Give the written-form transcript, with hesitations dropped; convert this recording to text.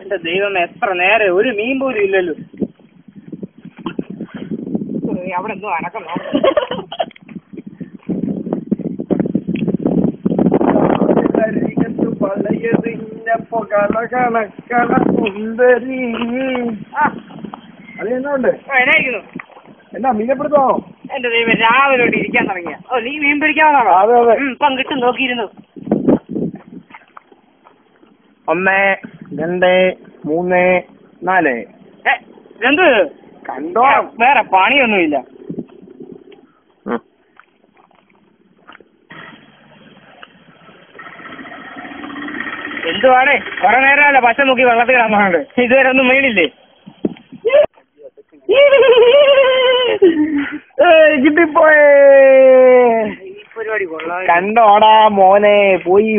എന്റെ ദൈവം, എത്ര നേരം ഒരു മീൻ പോലും ഇല്ലല്ലോ. അവിടെ എന്തോ അനക്കണോ? അതെന്നുണ്ട് എന്നാ മീനെ പിടുത്തോ? എന്റെ ദൈവം, രാവിലെ ഇരിക്കാൻ തുടങ്ങിയ. ഓ, നീ മീൻ പിടിക്കാവുന്നതാണോ? അതെ അതെ. ഇപ്പം കിട്ടും, നോക്കിയിരുന്നു. 1 2 3 4. എന്ത് കണ്ടോ? വേറെ പണിയൊന്നുമില്ല. എന്തുവാണേ, കുറെ നേരമല്ല പച്ച നോക്കി വെള്ളത്തിൽ കിടന്നുണ്ട്. ഇതുവരെ ഒന്നും വീണില്ലേ? കിട്ടിപ്പോയേ. ഈ പരിപാടി കൊള്ളാം. കണ്ടോടാ മോനെ, പോയി.